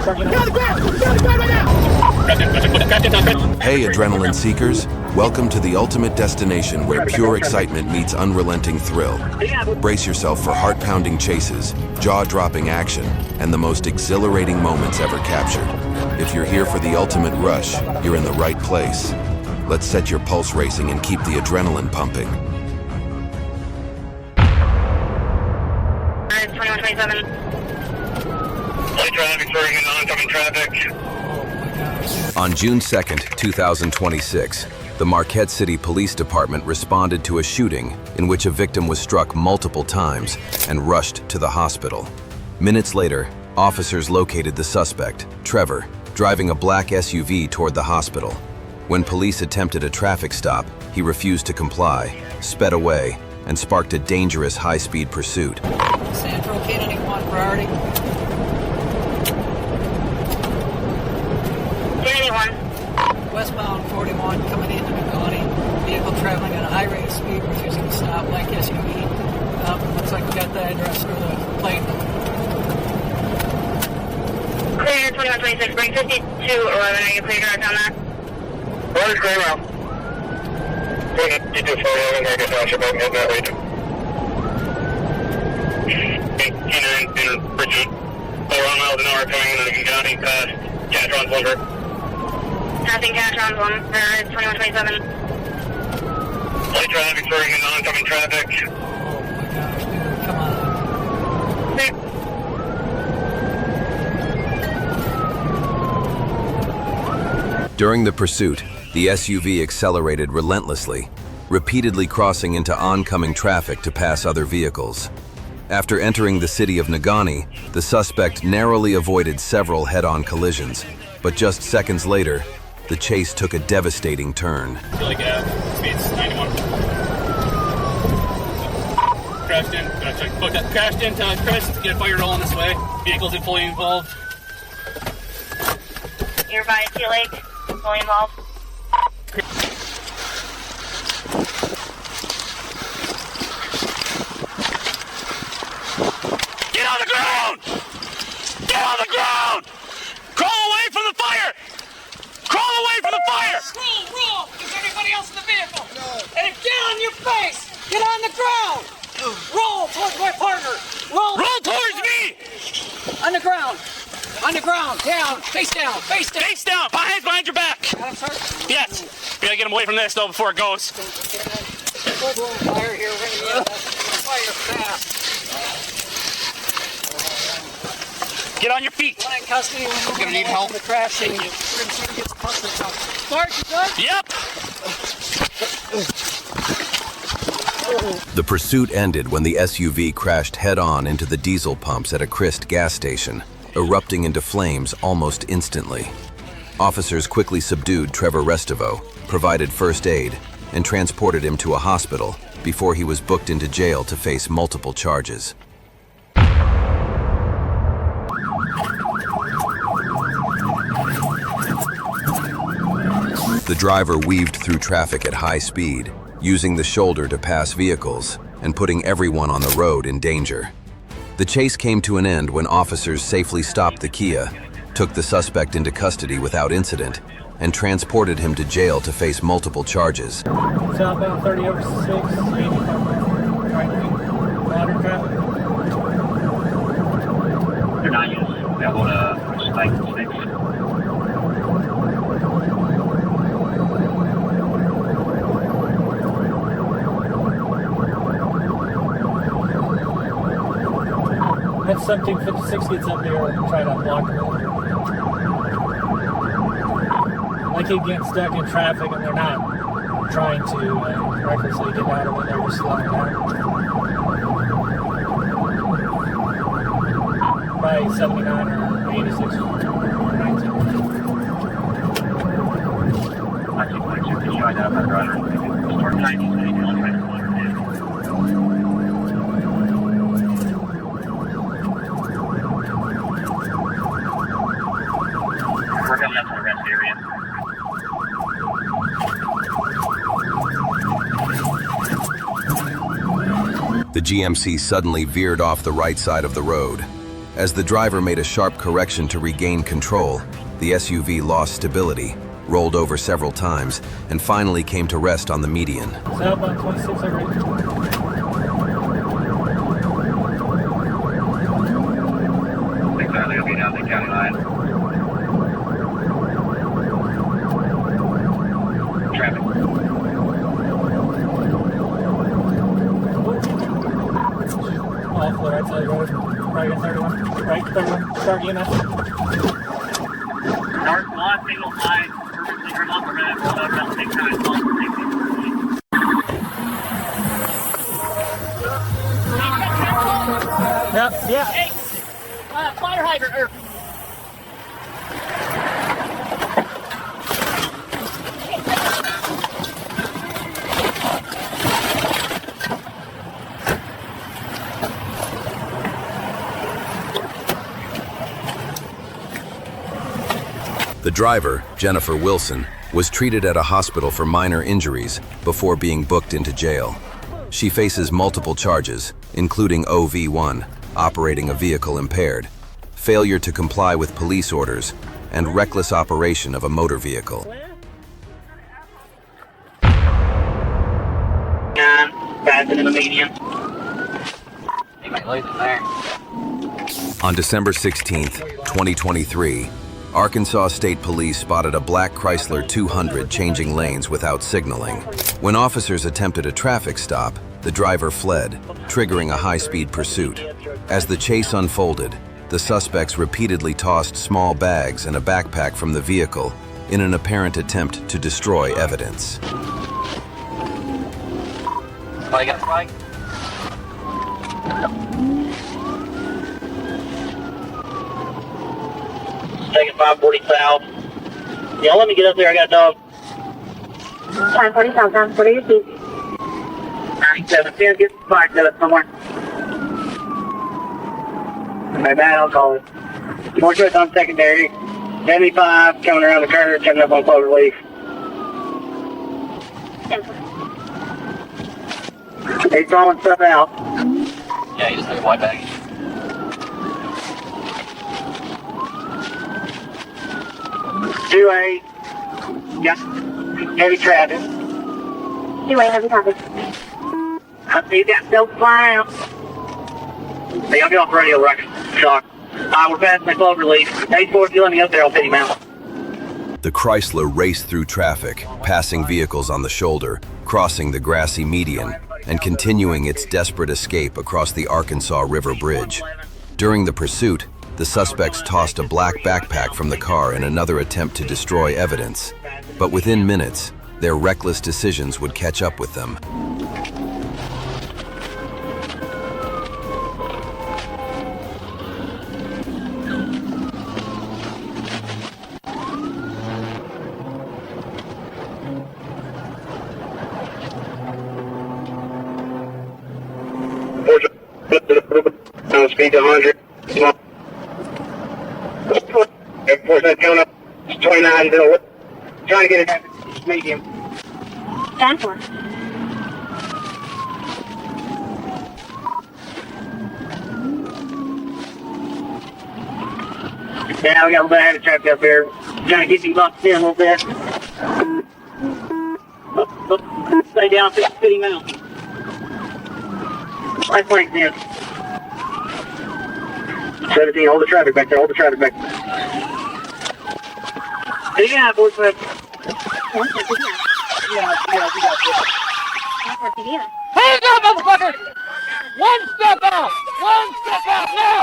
Hey, adrenaline seekers. Welcome to the ultimate destination where pure excitement meets unrelenting thrill. Brace yourself for heart-pounding chases, jaw-dropping action, and the most exhilarating moments ever captured. If you're here for the ultimate rush, you're in the right place. Let's set your pulse racing and keep the adrenaline pumping. 2127. Light traffic, sorry, oncoming traffic. On June 2nd, 2026, the Marquette City Police Department responded to a shooting in which a victim was struck multiple times and rushed to the hospital. Minutes later, officers located the suspect, Trevor, driving a black SUV toward the hospital. When police attempted a traffic stop, he refused to comply, sped away, and sparked a dangerous high-speed pursuit. Central Kennedy 1 priority. Kennedy 1. Westbound 41 coming into Nagani. Vehicle traveling at a high rate of speed, refusing to stop, black SUV. Looks like we got the address or the plate. Clear 2126, bring 5211. Are you clear direct on that? What is clear now? 5211, I guess I should both head that way too. 89 in Bridget. 4 miles an hour coming into the Nagani past Catron's Lumber. Passing Catron's Lumber, 2127. Light traffic, sorry, oncoming traffic. Oh my gosh, dude, come on. During the pursuit, the SUV accelerated relentlessly, repeatedly crossing into oncoming traffic to pass other vehicles. After entering the city of Nagani, the suspect narrowly avoided several head-on collisions, but just seconds later, the chase took a devastating turn. Like speed's 91. Crashed into Chris, get a fire rolling this way. Vehicles are fully involved. You're by Sea Lake, fully involved. Get on the ground! Get on the ground! Crawl away from the fire! Crawl away from the fire! Roll! Is anybody else in the vehicle? No. And get on your face! Get on the ground! Roll towards my partner! Roll towards me! On the ground! On the ground! Down! Face down! Face down! Face down! Hands behind your back! I'm sorry. Yes! We gotta get him away from this though before it goes. Full-blown fire here. We're gonna get fire fast. Get on your feet! One in custody. We're gonna need help. The crash scene. We're gonna see who gets custody. Start, you done? Yep! The pursuit ended when the SUV crashed head-on into the diesel pumps at a Christ gas station, erupting into flames almost instantly. Officers quickly subdued Trevor Restivo, provided first aid, and transported him to a hospital before he was booked into jail to face multiple charges. The driver weaved through traffic at high speed, using the shoulder to pass vehicles and putting everyone on the road in danger. The chase came to an end when officers safely stopped the Kia, took the suspect into custody without incident, and transported him to jail to face multiple charges. Southbound 30 over 6, 80, right lane, modern traffic. They're not usually able to spike the 6. If something 56 gets up there and try to block it. Like he'd get stuck in traffic and they're not trying to recklessly get out of it, they're just slowing down. Probably 79 or 86 or 19. I keep like you can identify the driver. Start 90, so you can only try to clear it. We're coming up to the rest area. The GMC suddenly veered off the right side of the road. As the driver made a sharp correction to regain control, the SUV lost stability, rolled over several times, and finally came to rest on the median. Southbound 26 over 8. They'll be down the county line. Traffic. Off the right side of the road. Right at 31. Right, 31. Start EMS. North Los Angeles line. Purposely turn off the red. About 6 times. Yep, yeah. Hey, fire hydrant, or The driver, Jennifer Wilson, was treated at a hospital for minor injuries before being booked into jail. She faces multiple charges, including OV1, operating a vehicle impaired, failure to comply with police orders, and reckless operation of a motor vehicle. Passing in the median. On December 16th, 2023, Arkansas State Police spotted a black Chrysler 200 changing lanes without signaling. When officers attempted a traffic stop, the driver fled, triggering a high-speed pursuit. As the chase unfolded, the suspects repeatedly tossed small bags and a backpack from the vehicle in an apparent attempt to destroy evidence. Oh, you got a flag? Taking 540 south. Yeah, let me get up there. I got a dog. 540 southbound. What are your keys? 9710. Get parked up somewhere. My bad. I'll call it. More choice on secondary. 75 coming around the curve, coming up on Cloverleaf. He's throwing stuff out. Yeah, he just took a white bag. Two-way. Yeah. Heavy traffic. 2-way, heavy traffic. I see that still flying out. Hey, I'll get off the radio record. Shock. We're passing the Cloverleaf. 8-4, if you let me up there, I'll pity him out. The Chrysler raced through traffic, passing vehicles on the shoulder, crossing the grassy median, and continuing its desperate escape across the Arkansas River Bridge. During the pursuit, the suspects tossed a black backpack from the car in another attempt to destroy evidence. But within minutes, their reckless decisions would catch up with them. Speed to 100. Enforcement coming up. 29. Trying to get it at medium. Stand for. Yeah, we got a little bit of heavy traffic up here. Trying to get these locked in a little bit. Stay down, 50 miles. Right flank's in. 17, hold the traffic back there, hold the traffic back there. Yeah, boys, man. Yeah, we got this. hands up, motherfucker! One step out! One step out now!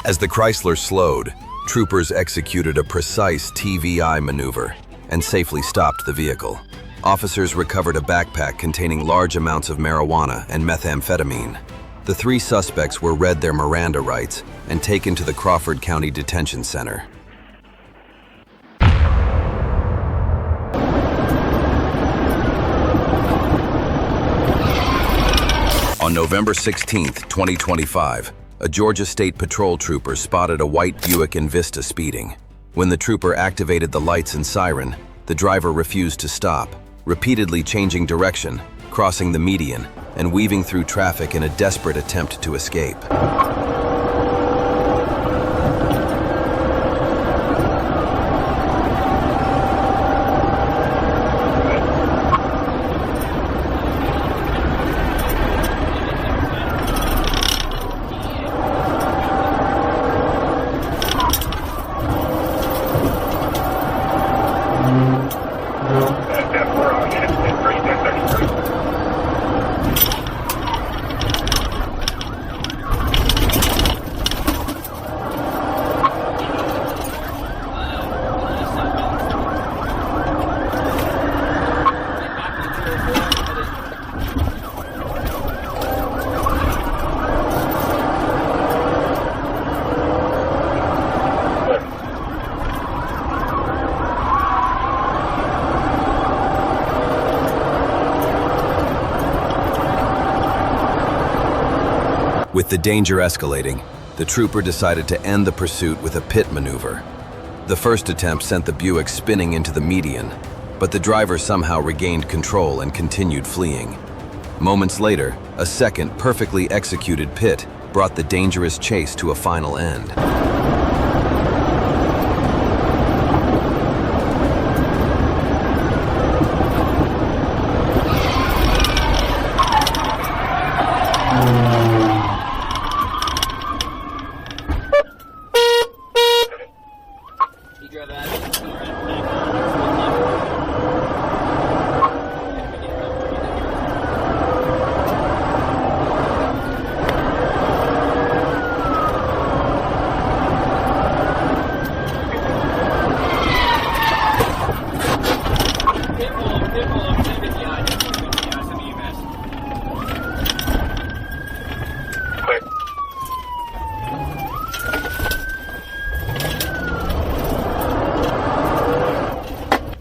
As the Chrysler slowed, troopers executed a precise TVI maneuver and safely stopped the vehicle. Officers recovered a backpack containing large amounts of marijuana and methamphetamine. The three suspects were read their Miranda rights and taken to the Crawford County Detention Center. On November 16, 2025, a Georgia State Patrol trooper spotted a white Buick Envista speeding. When the trooper activated the lights and siren, the driver refused to stop, repeatedly changing direction, crossing the median and weaving through traffic in a desperate attempt to escape. With the danger escalating, the trooper decided to end the pursuit with a pit maneuver. The first attempt sent the Buick spinning into the median, but the driver somehow regained control and continued fleeing. Moments later, a second perfectly executed pit brought the dangerous chase to a final end.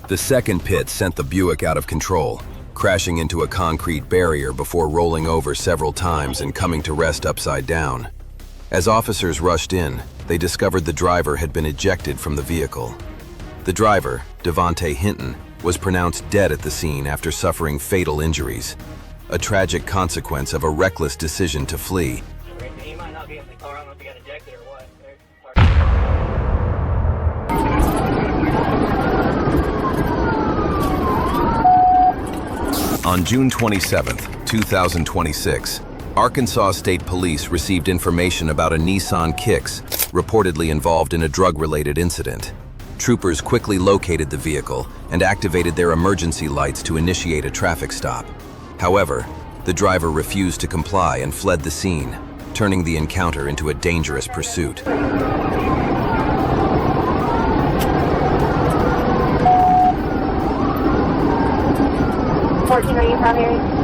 The second pit sent the Buick out of control, crashing into a concrete barrier before rolling over several times and coming to rest upside down. As officers rushed in, they discovered the driver had been ejected from the vehicle. The driver, Devontae Hinton, was pronounced dead at the scene after suffering fatal injuries, a tragic consequence of a reckless decision to flee. He might not be in the car. I don't know if he got ejected or what. On June 27, 2026, Arkansas State Police received information about a Nissan Kicks reportedly involved in a drug-related incident. Troopers quickly located the vehicle and activated their emergency lights to initiate a traffic stop. However, the driver refused to comply and fled the scene, turning the encounter into a dangerous pursuit. 14, are you primary?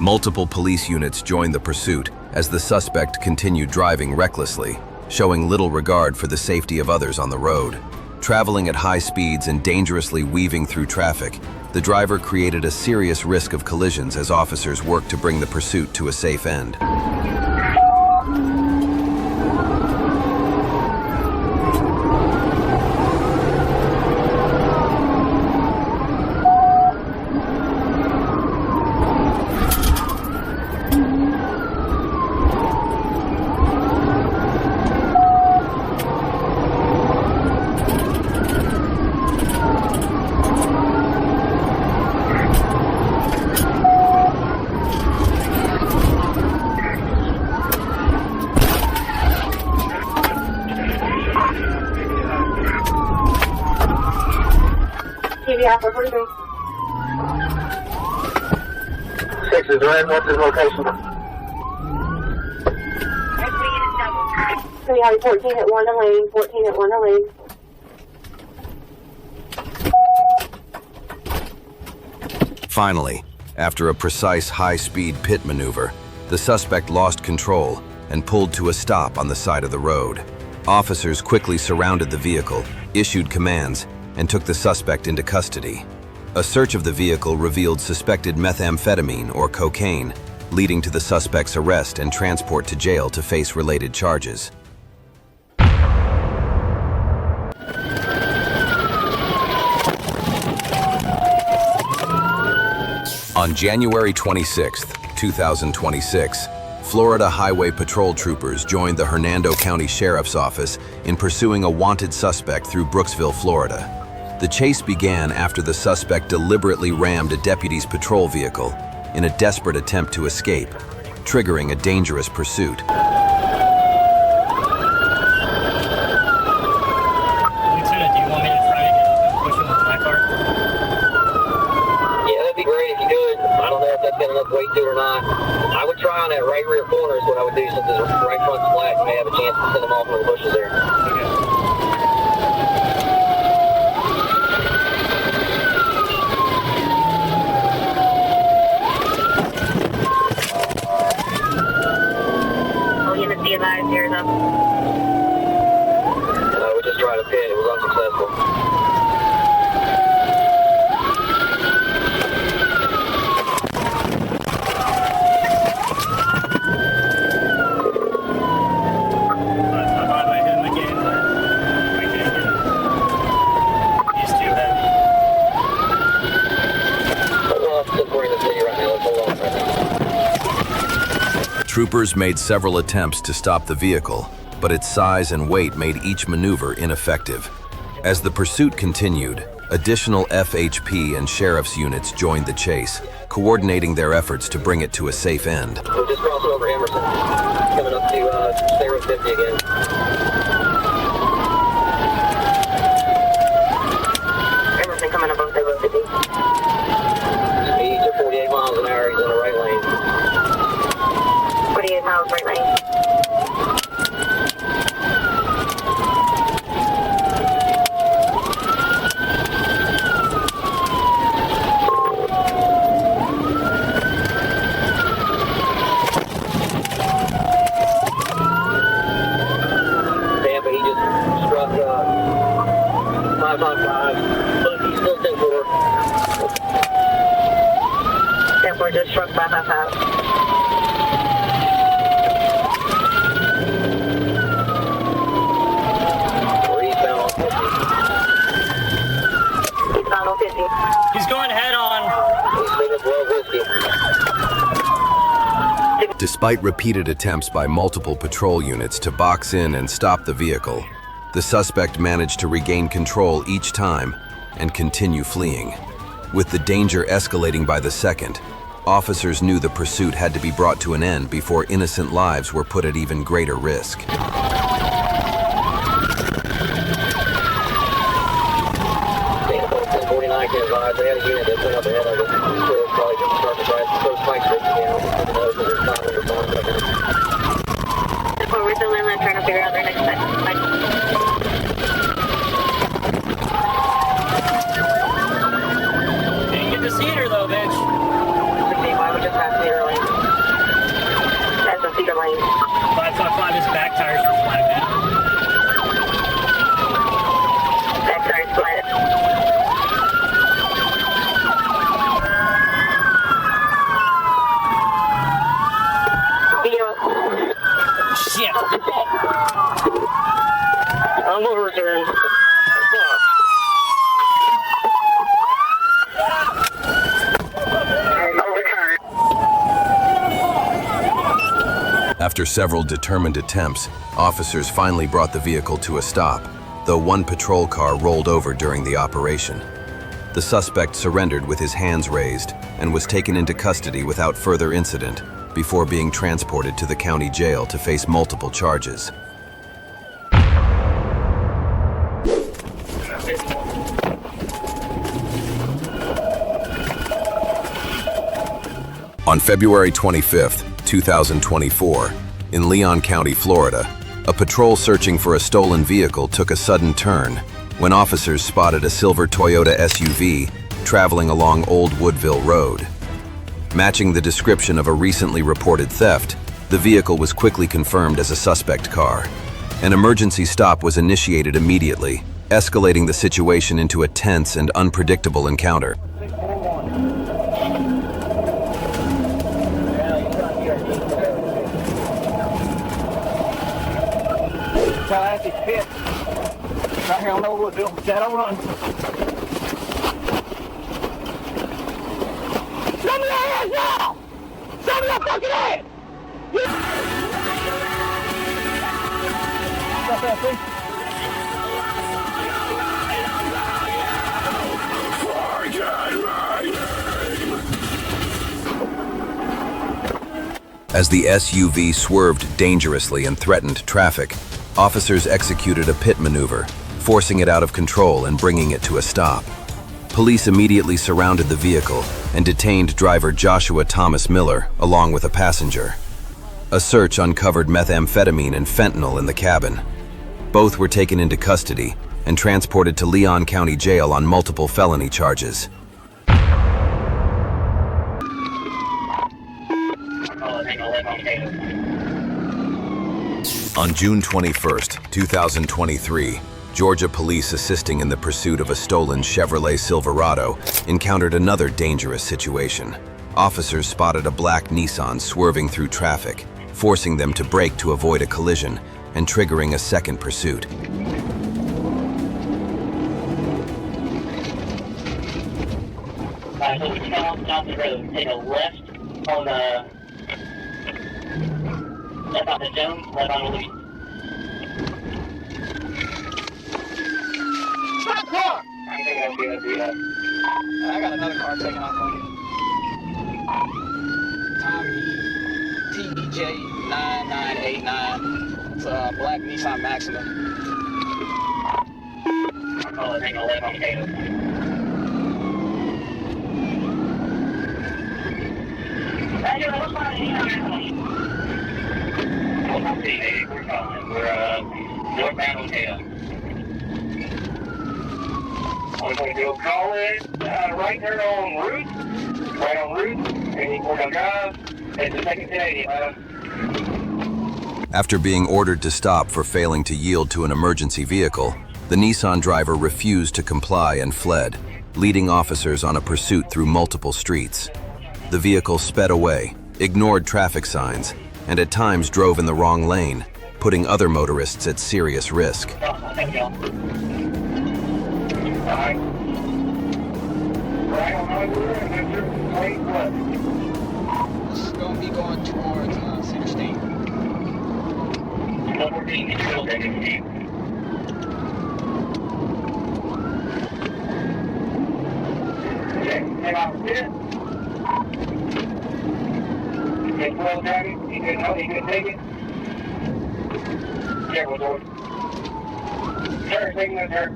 Multiple police units joined the pursuit as the suspect continued driving recklessly, showing little regard for the safety of others on the road. Traveling at high speeds and dangerously weaving through traffic, the driver created a serious risk of collisions as officers worked to bring the pursuit to a safe end. TV Alpha 43. 6 is red. What's his location? 14 at 1 lane. 14 at 1 lane. Finally, after a precise high-speed pit maneuver, the suspect lost control and pulled to a stop on the side of the road. Officers quickly surrounded the vehicle, issued commands, and took the suspect into custody. A search of the vehicle revealed suspected methamphetamine or cocaine, leading to the suspect's arrest and transport to jail to face related charges. On January 26, 2026, Florida Highway Patrol troopers joined the Hernando County Sheriff's Office in pursuing a wanted suspect through Brooksville, Florida. The chase began after the suspect deliberately rammed a deputy's patrol vehicle in a desperate attempt to escape, triggering a dangerous pursuit. Lieutenant, do you want me to try and push him with my car? Yeah, that'd be great if you could. I don't know if that's got enough weight to it or not. I would try on that right rear corner is what I would do, since his right front's flat. You may have a chance to send him off into the bushes there. Okay. Be advised, here's up. We just tried a pit. It was unsuccessful. I thought I hit him again, but I can't get him. He's too heavy. Well, since we're in the city right now, let's hold on right now. Troopers made several attempts to stop the vehicle, but its size and weight made each maneuver ineffective. As the pursuit continued, additional FHP and sheriff's units joined the chase, coordinating their efforts to bring it to a safe end. We're just crossing over Emerson, coming up to State Road 50 again. Emerson coming up on State Road 50. Speeds are 48 miles an hour. He's in the right lane. 48 miles right lane. Damn, but he just struck 555. But he's still 10-4. 10-4 just struck 555. He's going head on. Despite repeated attempts by multiple patrol units to box in and stop the vehicle, the suspect managed to regain control each time and continue fleeing. With the danger escalating by the second, officers knew the pursuit had to be brought to an end before innocent lives were put at even greater risk. They had a unit that went up ahead of it. So it's probably going to start to drive those spikes right again. There's not under the Well, we're still in line trying to figure out their next step. Didn't get to see her though, bitch. Why would just pass Cedar Lane? That's a Cedar Lane. 555, his back tires are flat now. Back tire's flat. Shit. I'm over return. After several determined attempts, officers finally brought the vehicle to a stop, though one patrol car rolled over during the operation. The suspect surrendered with his hands raised and was taken into custody without further incident before being transported to the county jail to face multiple charges. On February 25, 2024, in Leon County, Florida, a patrol searching for a stolen vehicle took a sudden turn when officers spotted a silver Toyota SUV traveling along Old Woodville Road. Matching the description of a recently reported theft, the vehicle was quickly confirmed as a suspect car. An emergency stop was initiated immediately, escalating the situation into a tense and unpredictable encounter. Traffic pit. Right here on Old Woodville. Shadow run. Show me your ass now! Show me your fucking ass! Stop that thing. As the SUV swerved dangerously and threatened traffic, officers executed a pit maneuver, forcing it out of control and bringing it to a stop. Police immediately surrounded the vehicle and detained driver Joshua Thomas Miller along with a passenger. A search uncovered methamphetamine and fentanyl in the cabin. Both were taken into custody and transported to Leon County Jail on multiple felony charges. On June 21, 2023, Georgia police assisting in the pursuit of a stolen Chevrolet Silverado encountered another dangerous situation. Officers spotted a black Nissan swerving through traffic, forcing them to brake to avoid a collision and triggering a second pursuit. So we come off the road, take a left on the left on the Jones, left on the Louis. Stop car! I think I'll be able to do that. I got another car taking off on you. Tommy TJ 9989. It's a black Nissan Maxima. Oh, I think I'll left on Taylor. We're northbound on Taylor. We're going to do a call in right there on route, and we're going to drive. It's the second 1080. After being ordered to stop for failing to yield to an emergency vehicle, the Nissan driver refused to comply and fled, leading officers on a pursuit through multiple streets. The vehicle sped away, ignored traffic signs, and at times drove in the wrong lane, putting other motorists at serious risk. Right on over and then straight left. This is going to be going towards Center State. 14, still taking speed. Okay, take off here. Take 12 driving. You can take it. Careful, George. Sir, taking that, sir.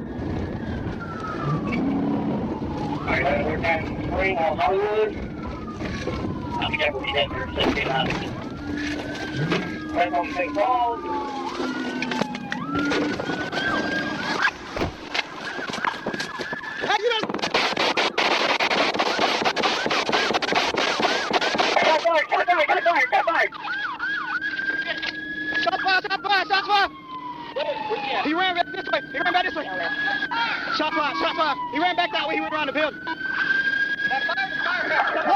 Alright, we're back to Spring on Hollywood. I'll be careful with that, sir. So get out of here. Right on St. Paul. Shot fire! He ran back this way. Shot fire. He ran back that way. He went around the building. No,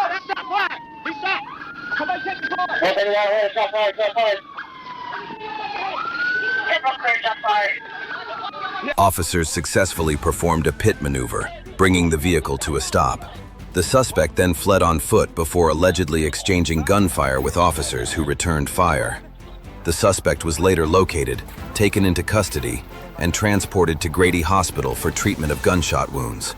that's shot fire. He shot. Somebody take the car. Shot fire. Officers successfully performed a pit maneuver, bringing the vehicle to a stop. The suspect then fled on foot before allegedly exchanging gunfire with officers who returned fire. The suspect was later located, taken into custody, and transported to Grady Hospital for treatment of gunshot wounds.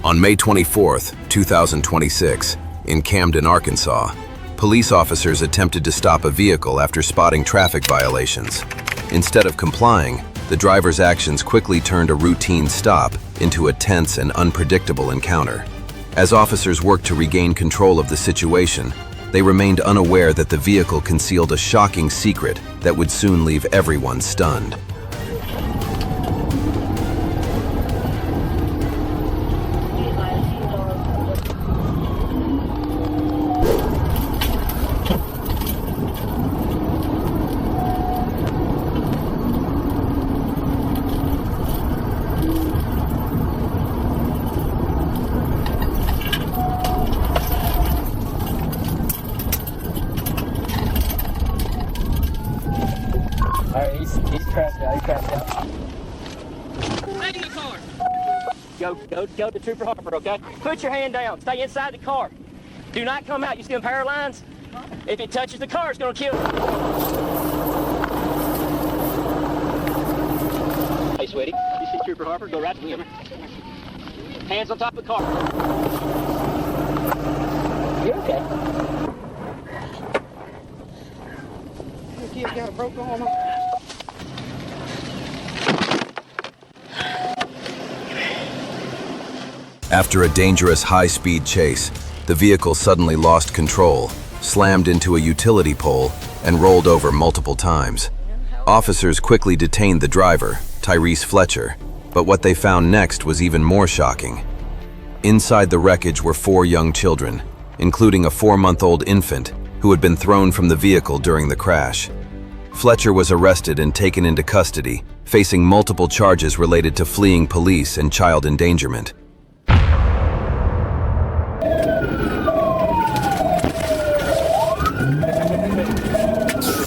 On May 24, 2026, in Camden, Arkansas, police officers attempted to stop a vehicle after spotting traffic violations. Instead of complying, the driver's actions quickly turned a routine stop into a tense and unpredictable encounter. As officers worked to regain control of the situation, they remained unaware that the vehicle concealed a shocking secret that would soon leave everyone stunned. Alright, he's crashed out. He crashed out. Stay in the car. Go to Trooper Harper, okay? Put your hand down. Stay inside the car. Do not come out. You see them power lines? If it touches the car, it's going to kill you. Hey, sweetie. You see Trooper Harper? Go right to him. Hands on top of the car. You're okay. Your kid got a broke arm. After a dangerous high-speed chase, the vehicle suddenly lost control, slammed into a utility pole, and rolled over multiple times. Officers quickly detained the driver, Tyrese Fletcher, but what they found next was even more shocking. Inside the wreckage were 4 young children, including a 4-month-old infant who had been thrown from the vehicle during the crash. Fletcher was arrested and taken into custody, facing multiple charges related to fleeing police and child endangerment.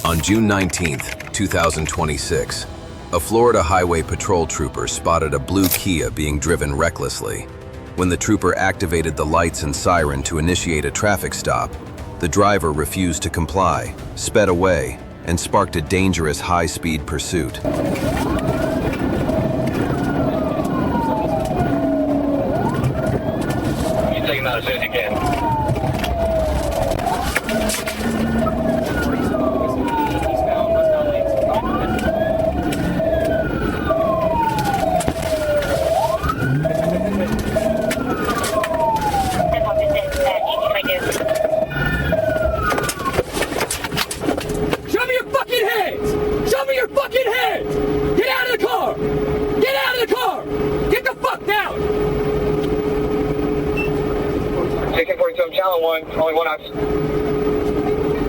On June 19, 2026, a Florida Highway Patrol trooper spotted a blue Kia being driven recklessly. When the trooper activated the lights and siren to initiate a traffic stop, the driver refused to comply, sped away, and sparked a dangerous high-speed pursuit. You take him out as soon as you can.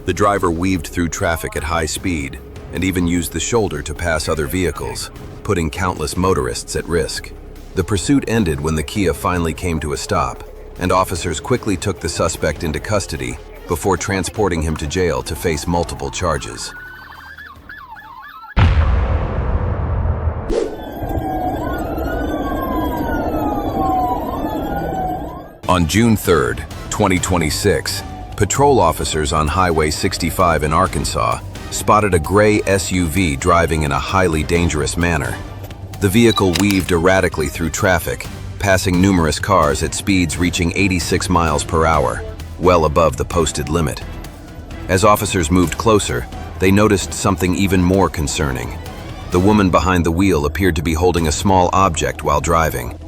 The driver weaved through traffic at high speed and even used the shoulder to pass other vehicles, putting countless motorists at risk. The pursuit ended when the Kia finally came to a stop, and officers quickly took the suspect into custody before transporting him to jail to face multiple charges. On June 3, 2026, patrol officers on Highway 65 in Arkansas spotted a gray SUV driving in a highly dangerous manner. The vehicle weaved erratically through traffic, passing numerous cars at speeds reaching 86 miles per hour, well above the posted limit. As officers moved closer, they noticed something even more concerning. The woman behind the wheel appeared to be holding a small object while driving.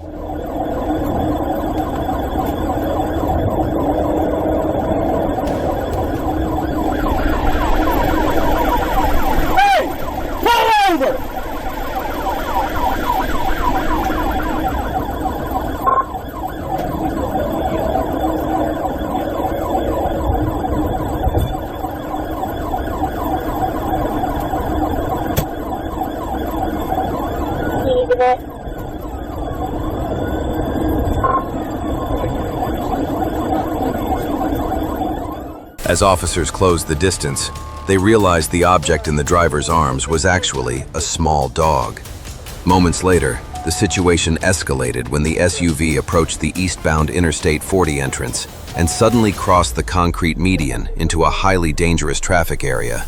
As officers closed the distance, they realized the object in the driver's arms was actually a small dog. Moments later, the situation escalated when the SUV approached the eastbound Interstate 40 entrance and suddenly crossed the concrete median into a highly dangerous traffic area.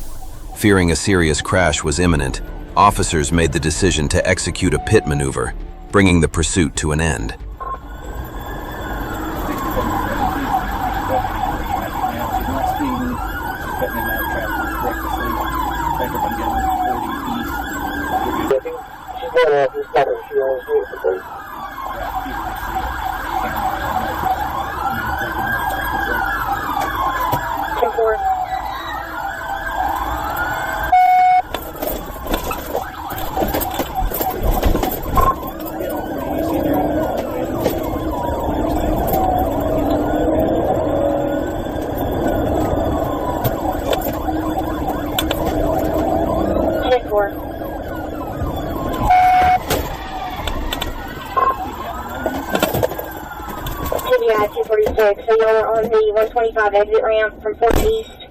Fearing a serious crash was imminent, officers made the decision to execute a pit maneuver, bringing the pursuit to an end. 4. Yeah, 246. So you're on the 125 exit ramp from 4th East.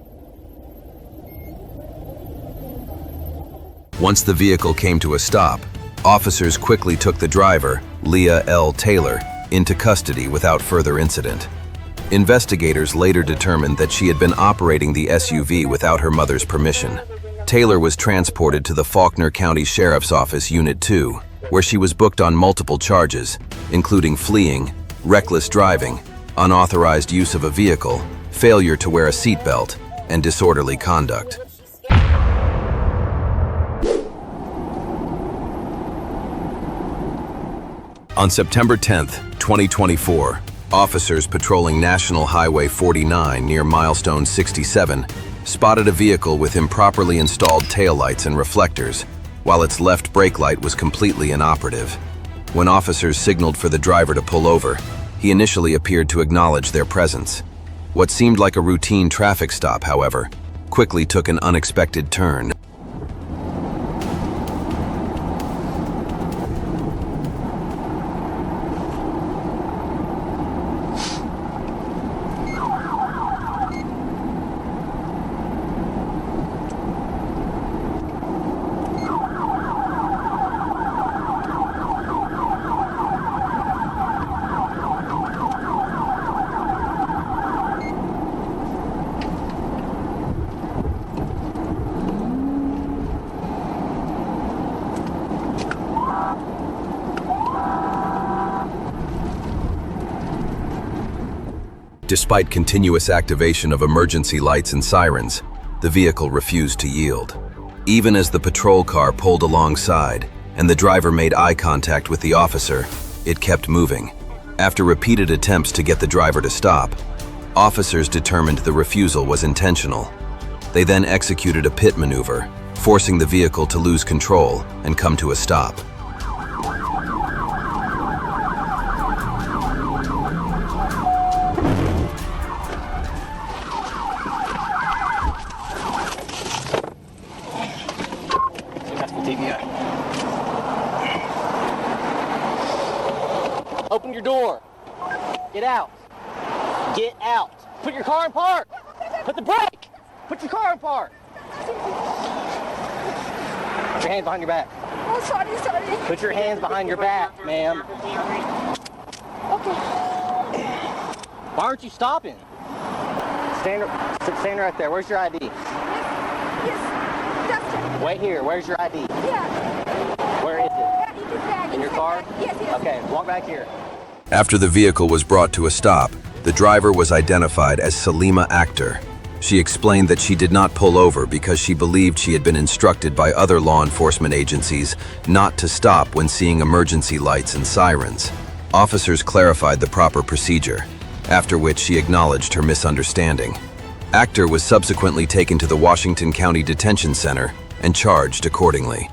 Once the vehicle came to a stop, officers quickly took the driver, Leah L. Taylor, into custody without further incident. Investigators later determined that she had been operating the SUV without her mother's permission. Taylor was transported to the Faulkner County Sheriff's Office Unit 2, where she was booked on multiple charges, including fleeing, reckless driving, unauthorized use of a vehicle, failure to wear a seatbelt, and disorderly conduct. On September 10, 2024, officers patrolling National Highway 49 near Milestone 67 spotted a vehicle with improperly installed taillights and reflectors, while its left brake light was completely inoperative. When officers signaled for the driver to pull over, he initially appeared to acknowledge their presence. What seemed like a routine traffic stop, however, quickly took an unexpected turn. Despite continuous activation of emergency lights and sirens, the vehicle refused to yield. Even as the patrol car pulled alongside and the driver made eye contact with the officer, it kept moving. After repeated attempts to get the driver to stop, officers determined the refusal was intentional. They then executed a pit maneuver, forcing the vehicle to lose control and come to a stop. Open your door. Get out. Get out. Put your car in park. Put the brake. Put your car in park. Put your hands behind your back. Oh, sorry. Put your hands behind your back, ma'am. Okay. Why aren't you stopping? Stand right there. Where's your ID? Yes. Dashcam. Wait here. Where's your ID? Yeah. Where is it? Yeah, it is back. In your car? Yes. Okay, walk back here. After the vehicle was brought to a stop, the driver was identified as Salima Akhtar. She explained that she did not pull over because she believed she had been instructed by other law enforcement agencies not to stop when seeing emergency lights and sirens. Officers clarified the proper procedure, after which she acknowledged her misunderstanding. Akhtar was subsequently taken to the Washington County Detention Center and charged accordingly.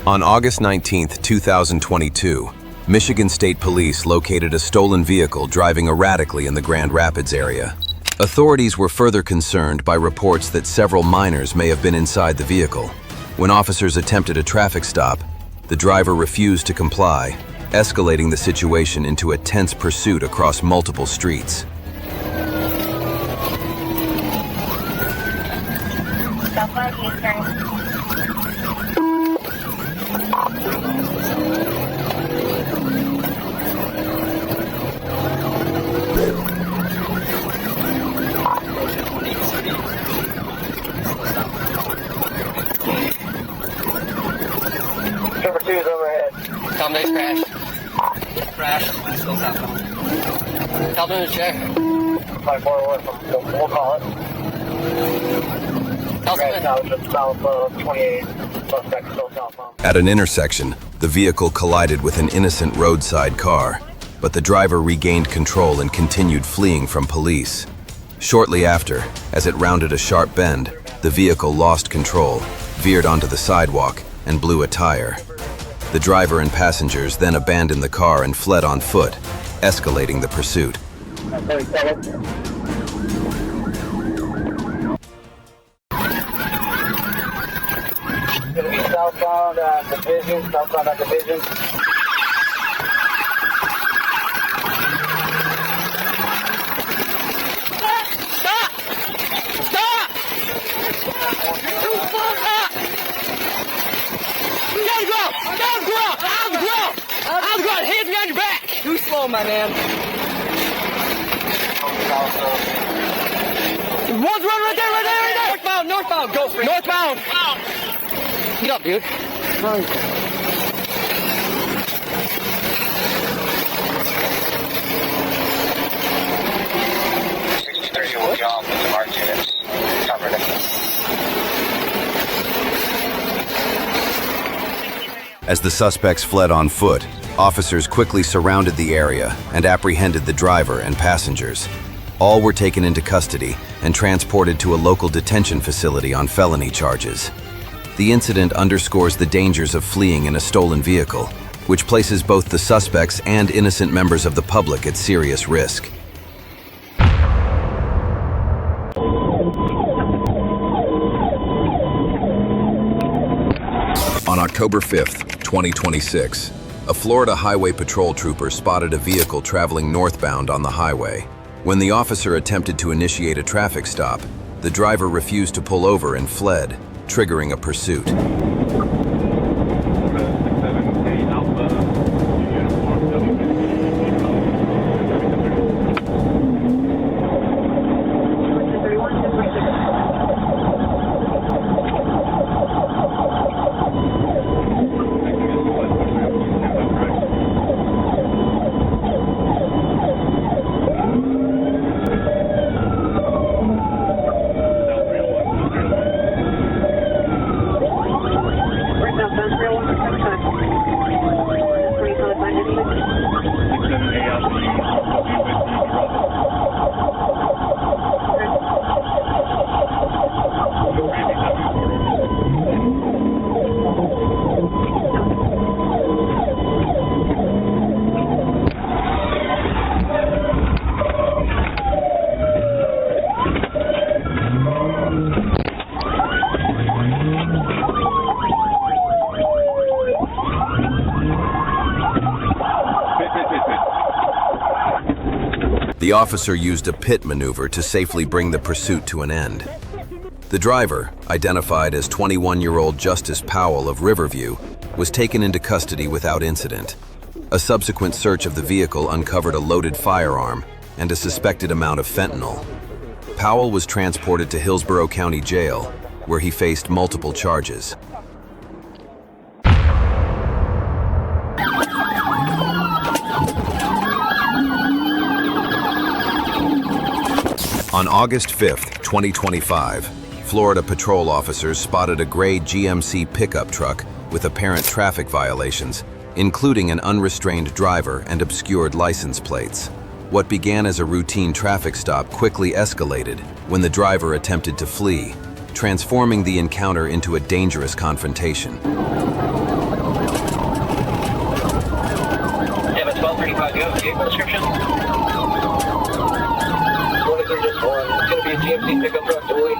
On August 19, 2022, Michigan State Police located a stolen vehicle driving erratically in the Grand Rapids area. Authorities were further concerned by reports that several minors may have been inside the vehicle. When officers attempted a traffic stop, the driver refused to comply, escalating the situation into a tense pursuit across multiple streets. Number 2 is overhead. Tell them they crashed. Tell them to check. 541, we'll call it. At an intersection, the vehicle collided with an innocent roadside car, but the driver regained control and continued fleeing from police. Shortly after, as it rounded a sharp bend, the vehicle lost control, veered onto the sidewalk, and blew a tire. The driver and passengers then abandoned the car and fled on foot, escalating the pursuit. Gonna be southbound division. Hands behind your back! Too slow, my man. One's running right there! Northbound, go for it. Northbound! Get up, dude. Will be off with the marked units. Covered it. As the suspects fled on foot, officers quickly surrounded the area and apprehended the driver and passengers. All were taken into custody and transported to a local detention facility on felony charges. The incident underscores the dangers of fleeing in a stolen vehicle, which places both the suspects and innocent members of the public at serious risk. On October 5th, 2026, a Florida Highway Patrol trooper spotted a vehicle traveling northbound on the highway. When the officer attempted to initiate a traffic stop, the driver refused to pull over and fled, triggering a pursuit. The officer used a pit maneuver to safely bring the pursuit to an end. The driver, identified as 21-year-old Justice Powell of Riverview, was taken into custody without incident. A subsequent search of the vehicle uncovered a loaded firearm and a suspected amount of fentanyl. Powell was transported to Hillsborough County Jail, where he faced multiple charges. On August 5th, 2025, Florida patrol officers spotted a gray GMC pickup truck with apparent traffic violations, including an unrestrained driver and obscured license plates. What began as a routine traffic stop quickly escalated when the driver attempted to flee, transforming the encounter into a dangerous confrontation. Yeah, but 1235, do you have a vehicle description? It's going to be a GMC pickup truck, Julie.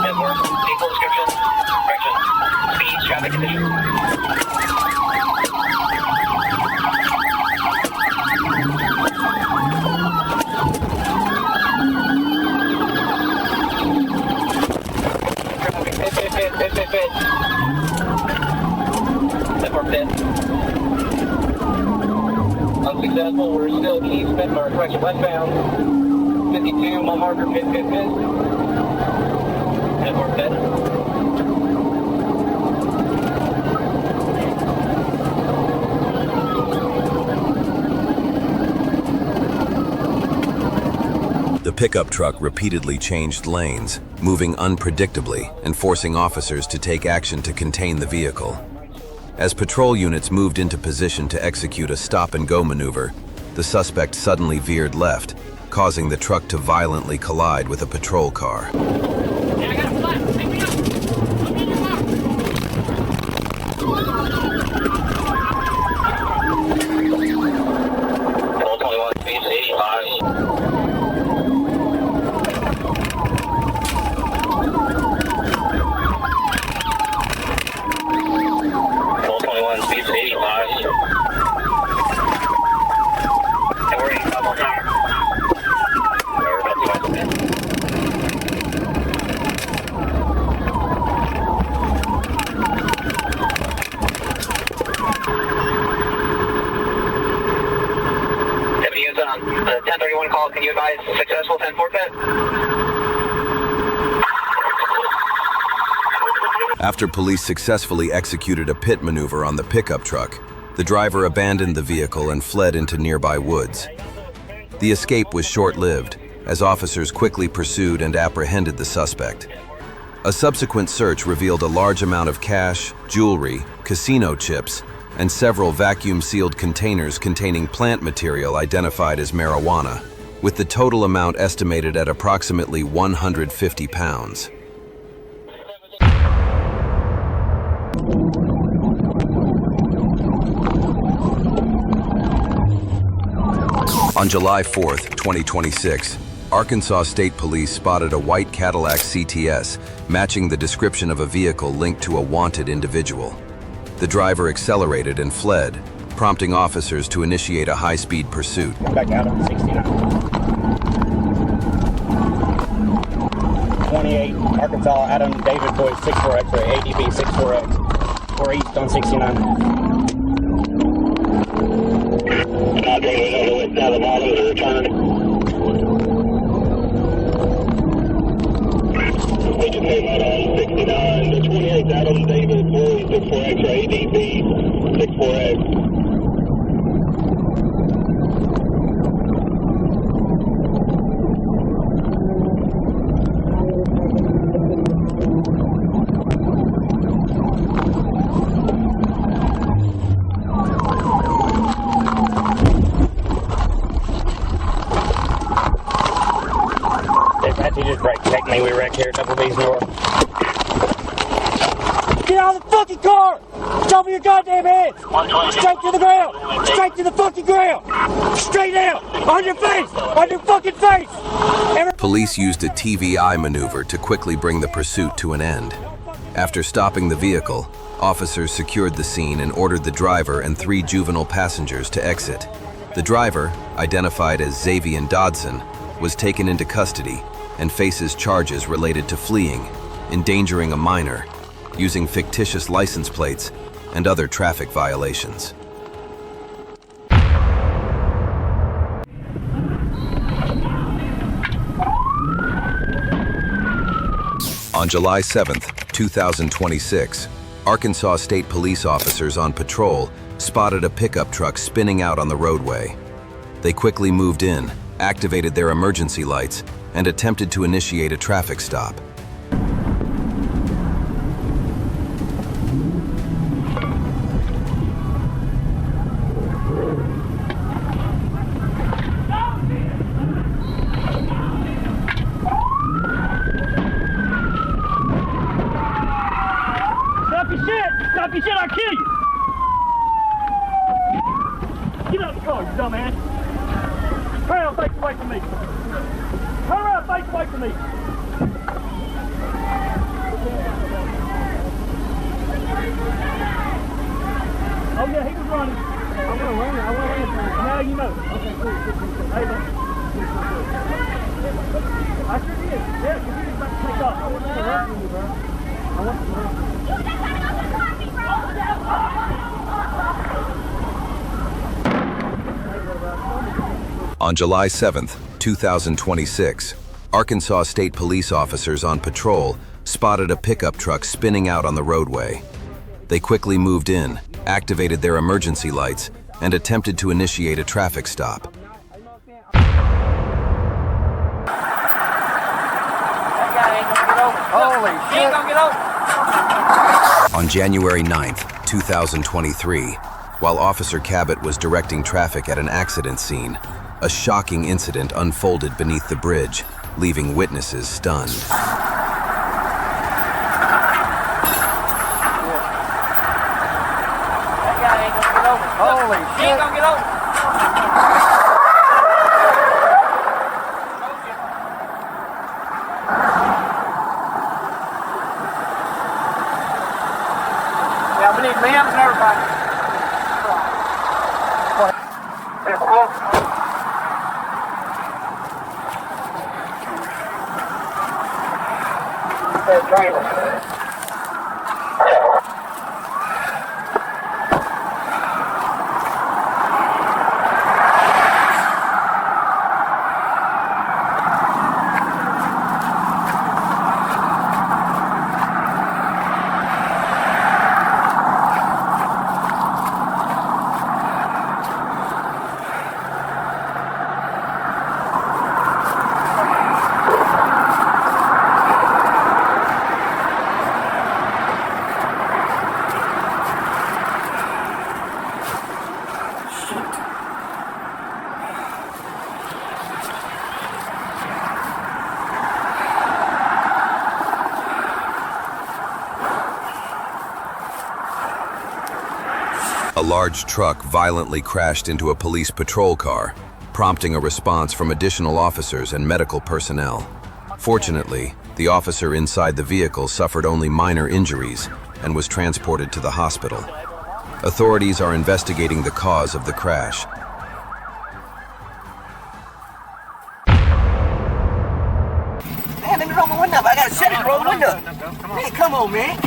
Edward, vehicle description, direction, speeds, traffic conditions. Traffic, pit. Edward, pit. Unsuccessful, we're still eastbound, or correction, westbound. 52, my marker, pit. Edward, pit. pickup truck repeatedly changed lanes, moving unpredictably and forcing officers to take action to contain the vehicle. As patrol units moved into position to execute a stop-and-go maneuver, the suspect suddenly veered left, causing the truck to violently collide with a patrol car. The 1031 call, can you advise successful 10-4 pit? After police successfully executed a pit maneuver on the pickup truck, the driver abandoned the vehicle and fled into nearby woods. The escape was short-lived, as officers quickly pursued and apprehended the suspect. A subsequent search revealed a large amount of cash, jewelry, casino chips, and several vacuum-sealed containers containing plant material identified as marijuana, with the total amount estimated at approximately 150 pounds. On July 4th, 2026, Arkansas State Police spotted a white Cadillac CTS matching the description of a vehicle linked to a wanted individual. The driver accelerated and fled, prompting officers to initiate a high-speed pursuit. Back out on 69. 28, Arkansas, Adam, David, Boyd, 64 X-ray, ADB, 64X, 4 East on 69. David, over with Alabama, return. We can take that on 69, the 28th Adam, David, Boyd, 64 X-ray, ADB, 64X. He just checked me. We wrecked here a couple days north. Get out of the fucking car! Show me your goddamn hands! Straight to the ground! Straight to the fucking ground! Straight out! On your face! On your fucking face! Police used a TVI maneuver to quickly bring the pursuit to an end. After stopping the vehicle, officers secured the scene and ordered the driver and 3 juvenile passengers to exit. The driver, identified as Xavier Dodson, was taken into custody and faces charges related to fleeing, endangering a minor, using fictitious license plates, and other traffic violations. On July 7th, 2026, Arkansas State Police officers on patrol spotted a pickup truck spinning out on the roadway. They quickly moved in, activated their emergency lights, and attempted to initiate a traffic stop. Stop your shit! Stop your shit, I'll kill you! Get out of the car, you dumbass! Turn around, face away from me! Turn around, face away from me! Oh yeah, he was running. I'm gonna run. I want to run. Now you know. Okay, cool. Hey, man. I sure did. Yeah, because he was about to take off. I want to run from you, bro. I want to run from you. You just got another car, bro. On July 7th, 2026, Arkansas State Police officers on patrol spotted a pickup truck spinning out on the roadway. They quickly moved in, activated their emergency lights, and attempted to initiate a traffic stop. On January 9th, 2023, while Officer Cabot was directing traffic at an accident scene, a shocking incident unfolded beneath the bridge, leaving witnesses stunned. Holy shit. He ain't gonna get over. Yeah, we need limbs and everybody. A large truck violently crashed into a police patrol car, prompting a response from additional officers and medical personnel. Fortunately, the officer inside the vehicle suffered only minor injuries and was transported to the hospital. Authorities are investigating the cause of the crash. Man, let me roll my window up. I gotta shut it to roll the window. Hey, come on, man.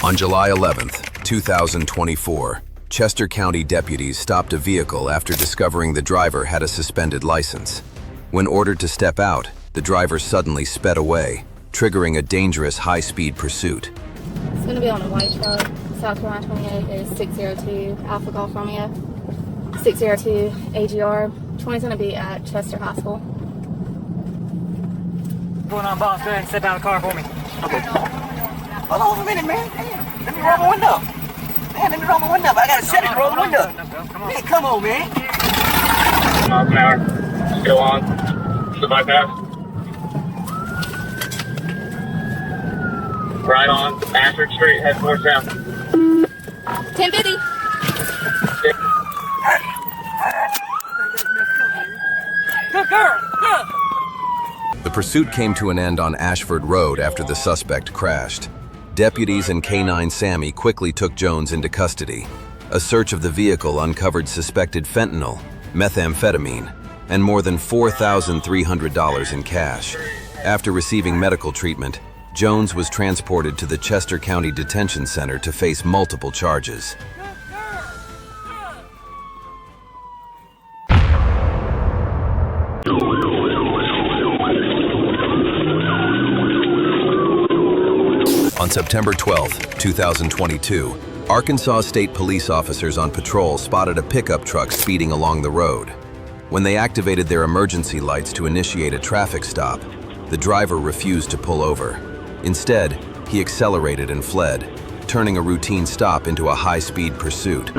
On July 11th, 2024, Chester County deputies stopped a vehicle after discovering the driver had a suspended license. When ordered to step out, the driver suddenly sped away, triggering a dangerous high-speed pursuit. It's going to be on a white truck. South Carolina 28 is 602 Alpha Golf Romeo, 602 AGR. 20 is going to be at Chester High School. What's going on, boss? Go ahead and step out of the car for me. Okay. Hold on a minute, man. Hey, let me roll my window. Man, let me roll my window up. I gotta shut it to roll the window. Hey, come on, man. Miles an hour. Still on. The bypass. Right on. Ashford Street. Head towards town. 1050. Good girl. Good. The pursuit came to an end on Ashford Road after the suspect crashed. Deputies and K-9 Sammy quickly took Jones into custody. A search of the vehicle uncovered suspected fentanyl, methamphetamine, and more than $4,300 in cash. After receiving medical treatment, Jones was transported to the Chester County Detention Center to face multiple charges. On September 12, 2022, Arkansas State Police officers on patrol spotted a pickup truck speeding along the road. When they activated their emergency lights to initiate a traffic stop, the driver refused to pull over. Instead, he accelerated and fled, turning a routine stop into a high-speed pursuit.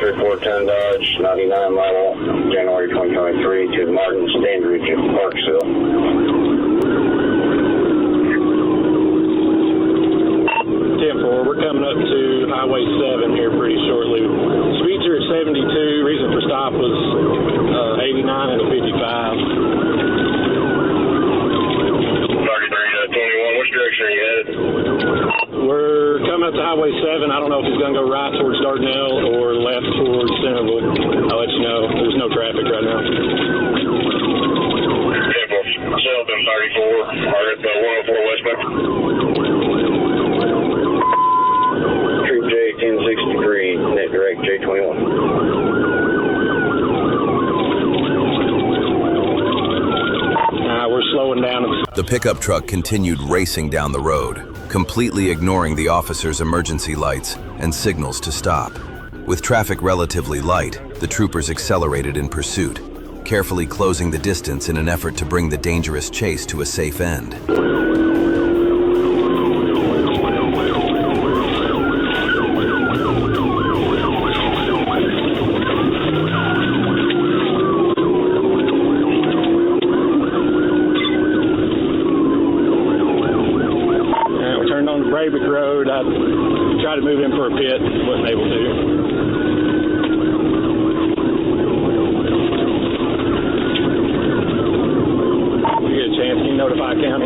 3410 Dodge, 99 model, January 2023 to the Martin Standard in Parksville. 10-4, we're coming up to Highway 7 here pretty shortly. Speeds are at 72, reason for stop was 89 and a 55. 3321, which direction are you headed? We're coming up to Highway 7. I don't know if he's going to go right towards Dardanelle or left towards Centerville. I'll let you know. There's no traffic right now. 10-4, Shelton 34, are at the 104 westbound. Troop J 1063, net direct J21. We're slowing down. The pickup truck continued racing down the road, completely ignoring the officer's emergency lights and signals to stop. With traffic relatively light, the troopers accelerated in pursuit. carefully closing the distance in an effort to bring the dangerous chase to a safe end. We turned on the Buick Road. I tried to move in for a pit, wasn't able to. Notify county.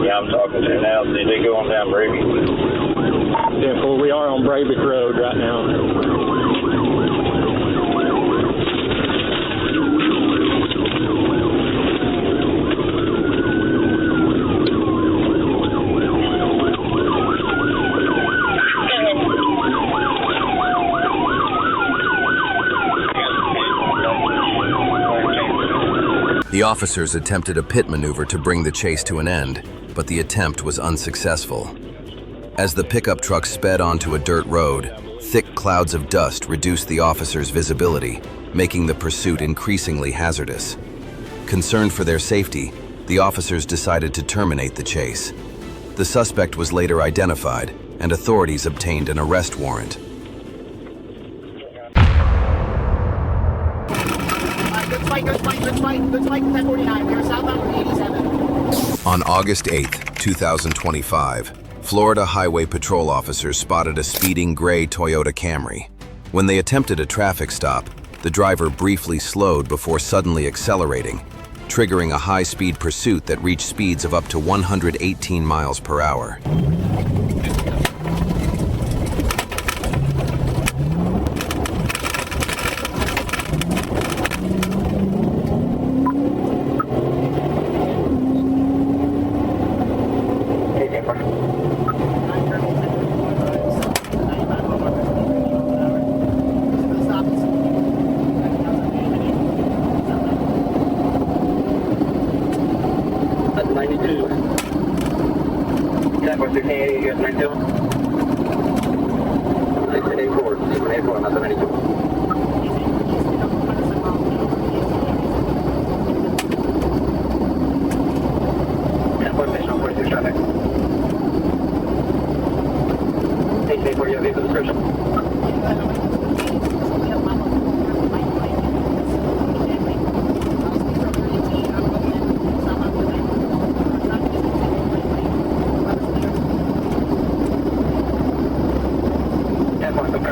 Yeah, I'm talking to her now. See, they go on down Brady. 10-4, we are on Buick Road right now. The officers attempted a pit maneuver to bring the chase to an end, but the attempt was unsuccessful. As the pickup truck sped onto a dirt road, thick clouds of dust reduced the officers' visibility, making the pursuit increasingly hazardous. Concerned for their safety, the officers decided to terminate the chase. The suspect was later identified, and authorities obtained an arrest warrant. On August 8, 2025, Florida Highway Patrol officers spotted a speeding gray Toyota Camry. When they attempted a traffic stop, the driver briefly slowed before suddenly accelerating, triggering a high-speed pursuit that reached speeds of up to 118 miles per hour.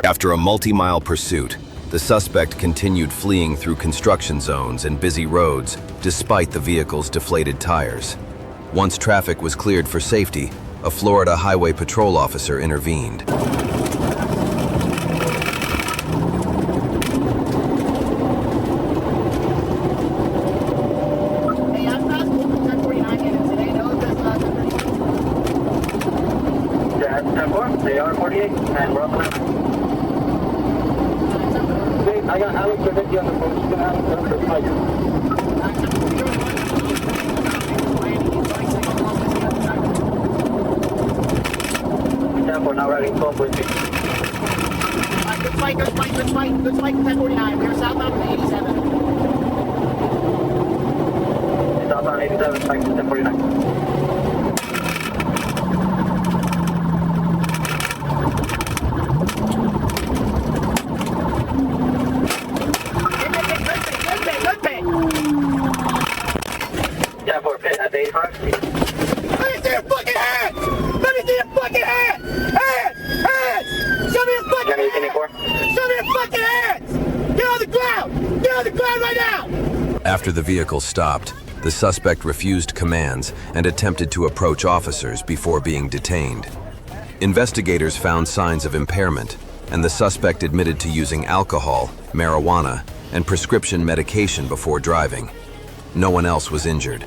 After a multi-mile pursuit, the suspect continued fleeing through construction zones and busy roads despite the vehicle's deflated tires. Once traffic was cleared for safety, a Florida Highway Patrol officer intervened. They are 48, and we're up and up. I got Alex with you on the phone. You can have him over the mic. 10-4, now riding 12.6. Good fight, 1049. We're southbound on 87. Southbound 87, fight 1049. After the vehicle stopped, the suspect refused commands and attempted to approach officers before being detained. Investigators found signs of impairment, and the suspect admitted to using alcohol, marijuana, and prescription medication before driving. No one else was injured.